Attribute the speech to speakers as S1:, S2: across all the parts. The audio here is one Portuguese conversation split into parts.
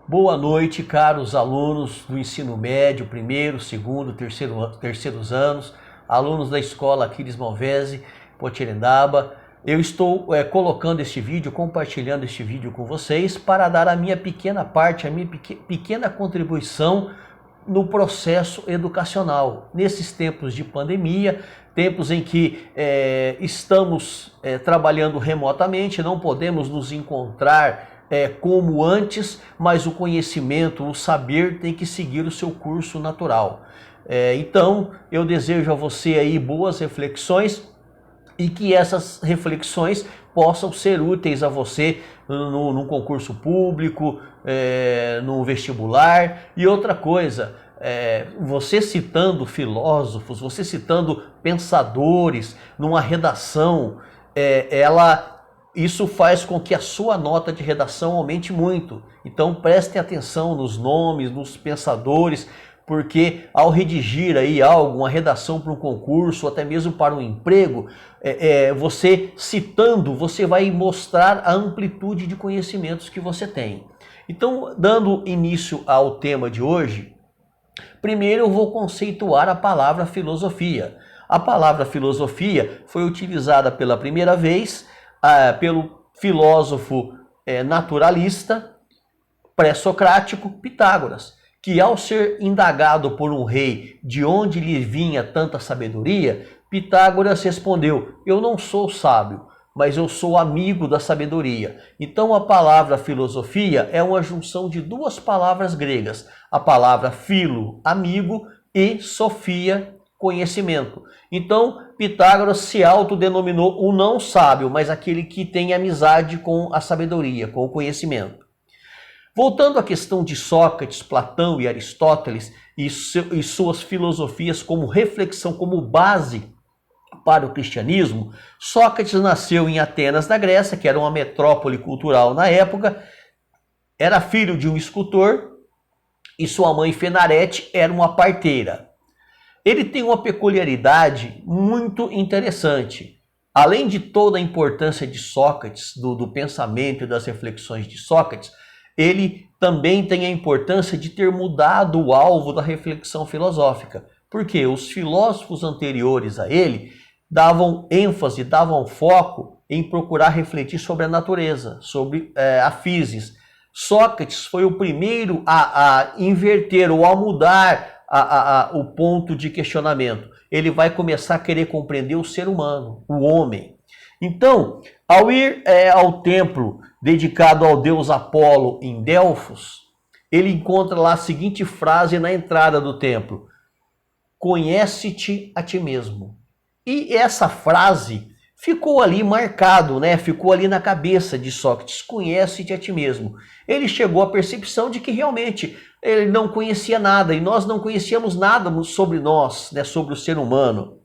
S1: Boa noite, caros alunos do ensino médio, primeiro, segundo, terceiros anos, alunos da escola Aquiles Malvese, Potirendaba. Eu estou colocando este vídeo, compartilhando este vídeo com vocês para dar a minha pequena parte, a minha pequena contribuição no processo educacional. Nesses tempos de pandemia, tempos em que estamos trabalhando remotamente, não podemos nos encontrar como antes, mas o conhecimento, o saber tem que seguir o seu curso natural. Então, eu desejo a você aí boas reflexões e que essas reflexões possam ser úteis a você no concurso público, no vestibular. E outra coisa, você citando filósofos, você citando pensadores numa redação, isso faz com que a sua nota de redação aumente muito. Então prestem atenção nos nomes, nos pensadores, porque ao redigir aí algo, uma redação para um concurso, ou até mesmo para um emprego, você citando, você vai mostrar a amplitude de conhecimentos que você tem. Então, dando início ao tema de hoje, primeiro eu vou conceituar a palavra filosofia. A palavra filosofia foi utilizada pela primeira vez pelo filósofo naturalista pré-socrático Pitágoras, que ao ser indagado por um rei de onde lhe vinha tanta sabedoria, Pitágoras respondeu: eu não sou sábio, mas eu sou amigo da sabedoria. Então a palavra filosofia é uma junção de duas palavras gregas, a palavra philo, amigo, e sofia, conhecimento. Então Pitágoras se autodenominou o não sábio, mas aquele que tem amizade com a sabedoria, com o conhecimento. Voltando à questão de Sócrates, Platão e Aristóteles e suas filosofias como reflexão, como base para o cristianismo, Sócrates nasceu em Atenas, na Grécia, que era uma metrópole cultural na época, era filho de um escultor e sua mãe Fenarete era uma parteira. Ele tem uma peculiaridade muito interessante. Além de toda a importância de Sócrates, do pensamento e das reflexões de Sócrates, ele também tem a importância de ter mudado o alvo da reflexão filosófica. Porque os filósofos anteriores a ele davam ênfase, davam foco em procurar refletir sobre a natureza, sobre a physis. Sócrates foi o primeiro a inverter ou a mudar o ponto de questionamento. Ele vai começar a querer compreender o ser humano, o homem. Então, ao ir ao templo dedicado ao deus Apolo em Delfos, ele encontra lá a seguinte frase na entrada do templo: conhece-te a ti mesmo. E essa frase ficou ali marcado, né? Ficou ali na cabeça de Sócrates: conhece-te a ti mesmo. Ele chegou à percepção de que realmente ele não conhecia nada e nós não conhecíamos nada sobre nós, né? Sobre o ser humano.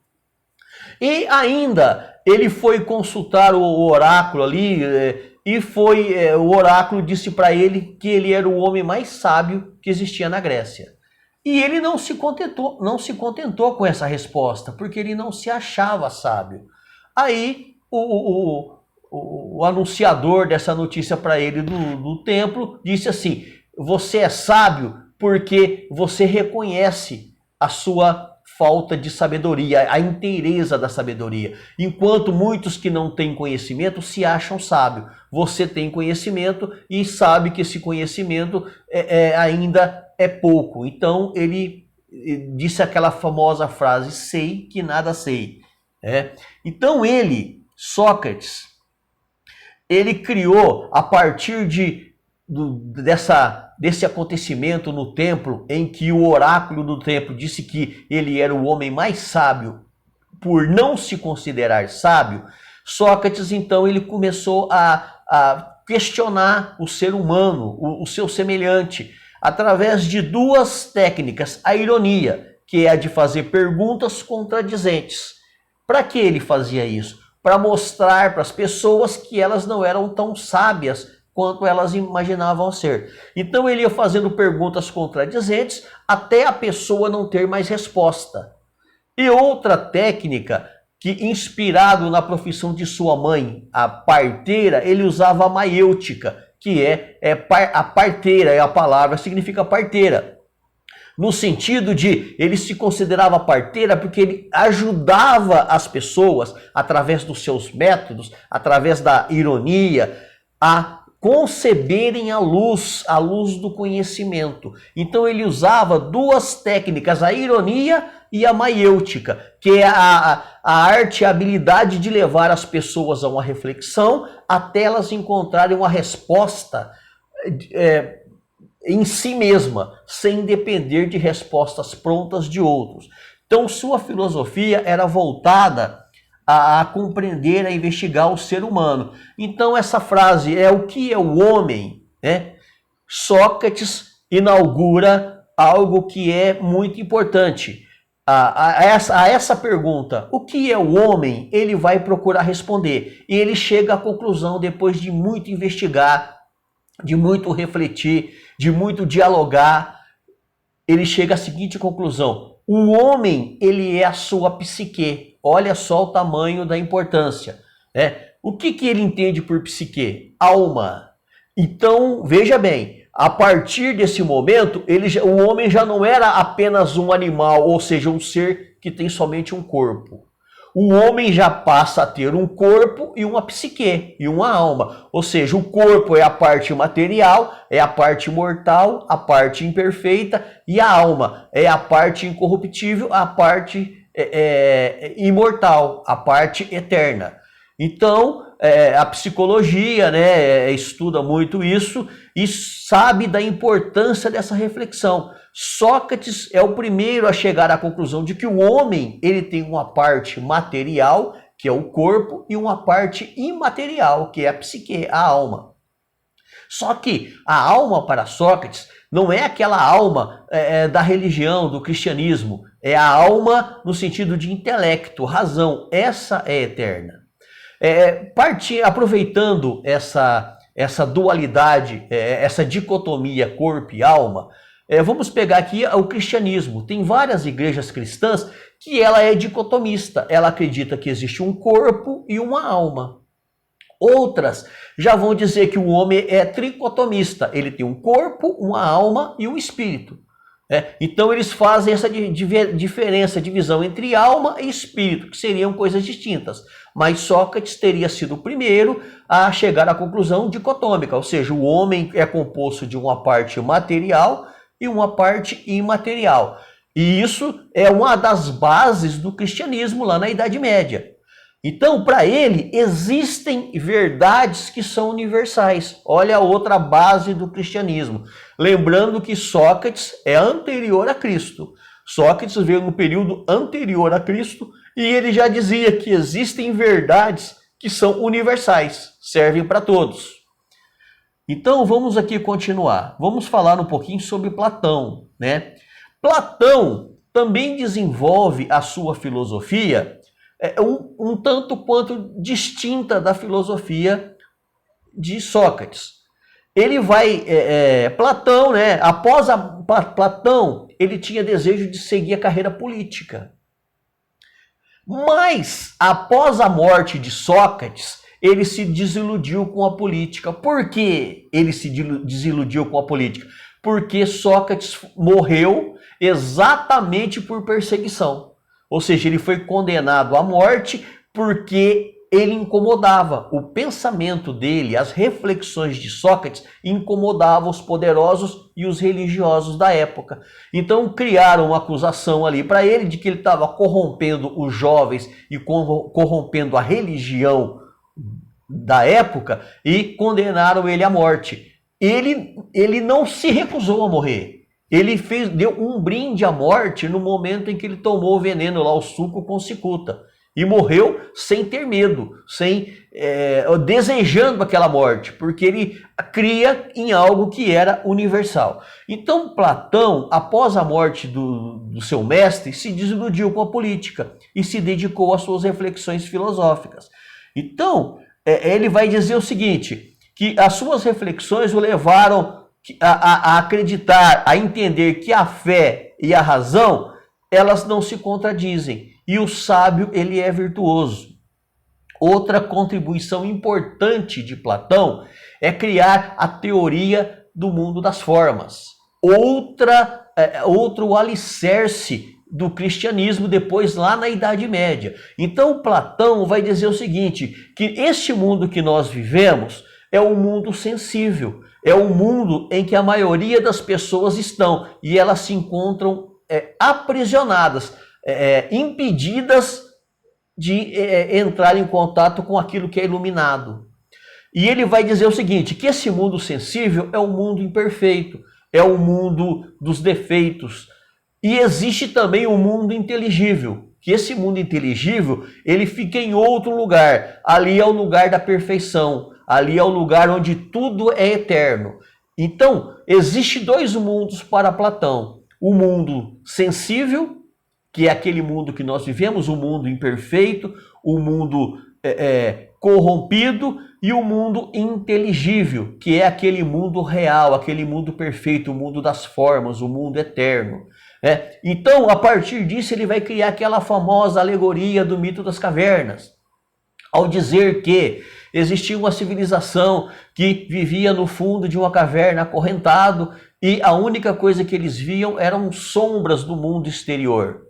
S1: E ainda ele foi consultar o oráculo ali e o oráculo disse para ele que ele era o homem mais sábio que existia na Grécia. E ele não se contentou com essa resposta, porque ele não se achava sábio. Aí o anunciador dessa notícia para ele do templo disse assim: você é sábio porque você reconhece a sua falta de sabedoria, a inteireza da sabedoria. Enquanto muitos que não têm conhecimento se acham sábios. Você tem conhecimento e sabe que esse conhecimento ainda é pouco. Então ele disse aquela famosa frase: sei que nada sei. Então Sócrates, ele criou a partir desse acontecimento no templo, em que o oráculo do templo disse que ele era o homem mais sábio por não se considerar sábio. Sócrates, então, ele começou a questionar o ser humano, o seu semelhante, através de duas técnicas: a ironia, que é a de fazer perguntas contradizentes. Para que ele fazia isso? Para mostrar para as pessoas que elas não eram tão sábias quanto elas imaginavam ser. Então ele ia fazendo perguntas contradizentes até a pessoa não ter mais resposta. E outra técnica, que inspirado na profissão de sua mãe, a parteira, ele usava a maiêutica, que a parteira, a palavra significa parteira. No sentido de ele se considerava parteira porque ele ajudava as pessoas, através dos seus métodos, através da ironia, a conceberem a luz do conhecimento. Então ele usava duas técnicas, a ironia e a maiêutica, que é a arte, a habilidade de levar as pessoas a uma reflexão até elas encontrarem uma resposta em si mesma, sem depender de respostas prontas de outros. Então sua filosofia era voltada a compreender, a investigar o ser humano. Então essa frase é o que é o homem, né? Sócrates inaugura algo que é muito importante. A essa pergunta, o que é o homem? Ele vai procurar responder. E ele chega à conclusão, depois de muito investigar, de muito refletir, de muito dialogar, ele chega à seguinte conclusão: o homem, ele é a sua psique. Olha só o tamanho da importância, né? O que ele entende por psique? Alma. Então, veja bem, a partir desse momento, o homem já não era apenas um animal, ou seja, um ser que tem somente um corpo. O homem já passa a ter um corpo e uma psique, e uma alma. Ou seja, o corpo é a parte material, é a parte mortal, a parte imperfeita, e a alma é a parte incorruptível, a parte imortal, a parte eterna. Então, a psicologia, né, estuda muito isso e sabe da importância dessa reflexão. Sócrates é o primeiro a chegar à conclusão de que o homem, ele tem uma parte material, que é o corpo, e uma parte imaterial, que é a psique, a alma. Só que a alma para Sócrates não é aquela alma da religião, do cristianismo, é a alma no sentido de intelecto, razão. Essa é eterna. Aproveitando essa dualidade, essa dicotomia corpo e alma, vamos pegar aqui o cristianismo. Tem várias igrejas cristãs que ela é dicotomista. Ela acredita que existe um corpo e uma alma. Outras já vão dizer que o homem é tricotomista. Ele tem um corpo, uma alma e um espírito. Então eles fazem essa diferença, divisão entre alma e espírito, que seriam coisas distintas. Mas Sócrates teria sido o primeiro a chegar à conclusão dicotômica, ou seja, o homem é composto de uma parte material e uma parte imaterial. E isso é uma das bases do cristianismo lá na Idade Média. Então, para ele, existem verdades que são universais. Olha a outra base do cristianismo. Lembrando que Sócrates é anterior a Cristo. Sócrates veio no período anterior a Cristo e ele já dizia que existem verdades que são universais, servem para todos. Então, vamos aqui continuar. Vamos falar um pouquinho sobre Platão, né? Platão também desenvolve a sua filosofia um tanto quanto distinta da filosofia de Sócrates. Ele vai, Platão, né? Após Platão, ele tinha desejo de seguir a carreira política. Mas, após a morte de Sócrates, ele se desiludiu com a política. Por que ele se desiludiu com a política? Porque Sócrates morreu exatamente por perseguição. Ou seja, ele foi condenado à morte porque ele incomodava. O pensamento dele, as reflexões de Sócrates incomodavam os poderosos e os religiosos da época. Então criaram uma acusação ali para ele de que ele estava corrompendo os jovens e corrompendo a religião da época e condenaram ele à morte. Ele não se recusou a morrer. Ele deu um brinde à morte no momento em que ele tomou o veneno lá, o suco com cicuta. E morreu sem ter medo, desejando aquela morte, porque ele cria em algo que era universal. Então Platão, após a morte do seu mestre, se desiludiu com a política e se dedicou às suas reflexões filosóficas. Então, ele vai dizer o seguinte, que as suas reflexões o levaram a acreditar, a entender que a fé e a razão, elas não se contradizem. E o sábio, ele é virtuoso. Outra contribuição importante de Platão é criar a teoria do mundo das formas. Outro alicerce do cristianismo depois lá na Idade Média. Então Platão vai dizer o seguinte, que este mundo que nós vivemos é um mundo sensível, é um mundo em que a maioria das pessoas estão e elas se encontram aprisionadas, impedidas de entrar em contato com aquilo que é iluminado. E ele vai dizer o seguinte, que esse mundo sensível é um mundo imperfeito, é o mundo dos defeitos. E existe também o mundo inteligível, que esse mundo inteligível, ele fica em outro lugar. Ali é o lugar da perfeição, ali é o lugar onde tudo é eterno. Então, existem dois mundos para Platão. O mundo sensível, que é aquele mundo que nós vivemos, o mundo imperfeito, o mundo corrompido, e o mundo inteligível, que é aquele mundo real, aquele mundo perfeito, o mundo das formas, o mundo eterno. Então, a partir disso, ele vai criar aquela famosa alegoria do mito das cavernas, ao dizer que existia uma civilização que vivia no fundo de uma caverna acorrentado e a única coisa que eles viam eram sombras do mundo exterior.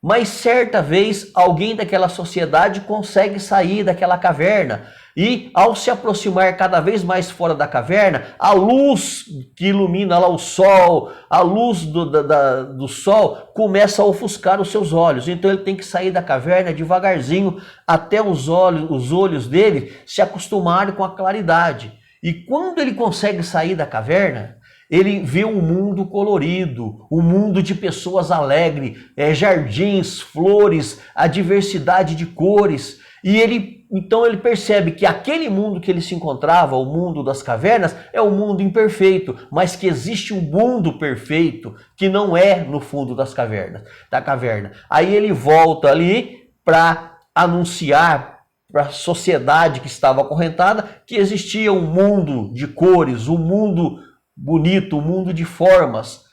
S1: Mas certa vez alguém daquela sociedade consegue sair daquela caverna e ao se aproximar cada vez mais fora da caverna, a luz que ilumina lá o sol, a luz do sol começa a ofuscar os seus olhos. Então ele tem que sair da caverna devagarzinho até os olhos dele se acostumarem com a claridade. E quando ele consegue sair da caverna, ele vê um mundo colorido, um mundo de pessoas alegres, jardins, flores, a diversidade de cores. E então ele percebe que aquele mundo que ele se encontrava, o mundo das cavernas, é um mundo imperfeito, mas que existe um mundo perfeito que não é no fundo da caverna. Aí ele volta ali para anunciar para a sociedade que estava acorrentada que existia um mundo de cores, um mundo bonito, um mundo de formas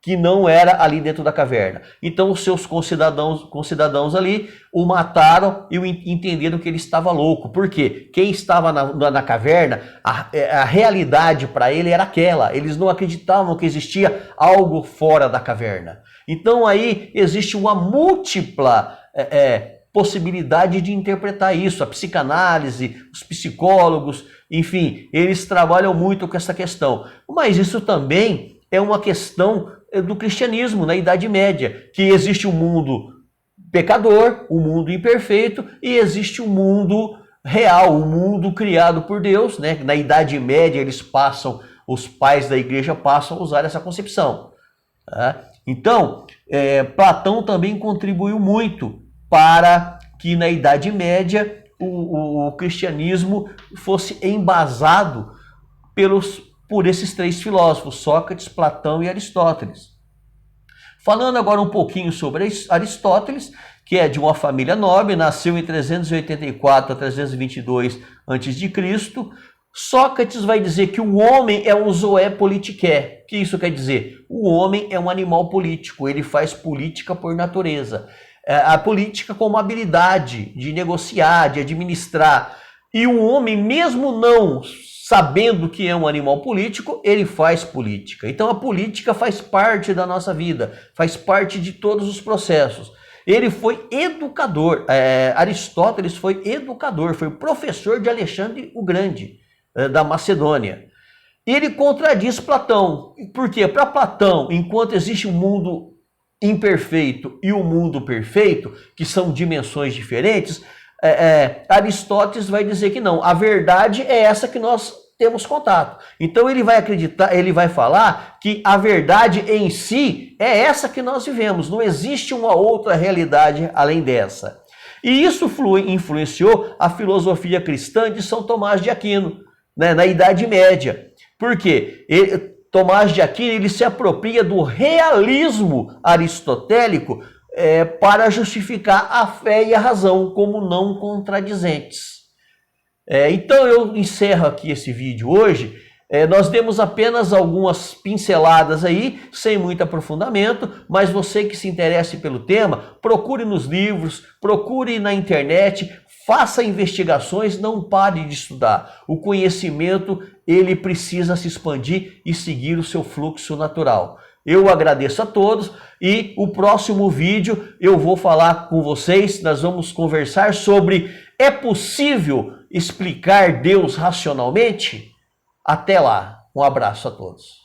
S1: que não era ali dentro da caverna. Então os seus concidadãos ali o mataram e entenderam que ele estava louco. Por quê? Quem estava na caverna, a realidade para ele era aquela. Eles não acreditavam que existia algo fora da caverna. Então aí existe uma múltipla possibilidade de interpretar isso. A psicanálise, os psicólogos, enfim, eles trabalham muito com essa questão. Mas isso também é uma questão do cristianismo na Idade Média, que existe um mundo pecador, um mundo imperfeito, e existe um mundo real, um mundo criado por Deus, né? Na Idade Média os pais da igreja passam a usar essa concepção. Então, Platão também contribuiu muito para que na Idade Média o cristianismo fosse embasado por esses três filósofos, Sócrates, Platão e Aristóteles. Falando agora um pouquinho sobre Aristóteles, que é de uma família nobre, nasceu em 384 a 322 a.C., Sócrates vai dizer que o homem é um zoé politiqué. O que isso quer dizer? O homem é um animal político, ele faz política por natureza. A política como habilidade de negociar, de administrar. E o homem, mesmo não sabendo que é um animal político, ele faz política. Então a política faz parte da nossa vida, faz parte de todos os processos. Ele foi educador, Aristóteles foi educador, foi professor de Alexandre o Grande, da Macedônia. E ele contradiz Platão. Por quê? Para Platão, enquanto existe um mundo imperfeito e o mundo perfeito, que são dimensões diferentes, Aristóteles vai dizer que não, a verdade é essa que nós temos contato. Então ele vai acreditar, ele vai falar que a verdade em si é essa que nós vivemos, não existe uma outra realidade além dessa. E isso influenciou a filosofia cristã de São Tomás de Aquino, né, na Idade Média. Por quê? Tomás de Aquino ele se apropria do realismo aristotélico para justificar a fé e a razão como não contradizentes. Então eu encerro aqui esse vídeo hoje. Nós demos apenas algumas pinceladas aí, sem muito aprofundamento, mas você que se interesse pelo tema, procure nos livros, procure na internet, faça investigações, não pare de estudar. O conhecimento, ele precisa se expandir e seguir o seu fluxo natural. Eu agradeço a todos e o próximo vídeo eu vou falar com vocês, nós vamos conversar sobre: é possível explicar Deus racionalmente? Até lá, um abraço a todos.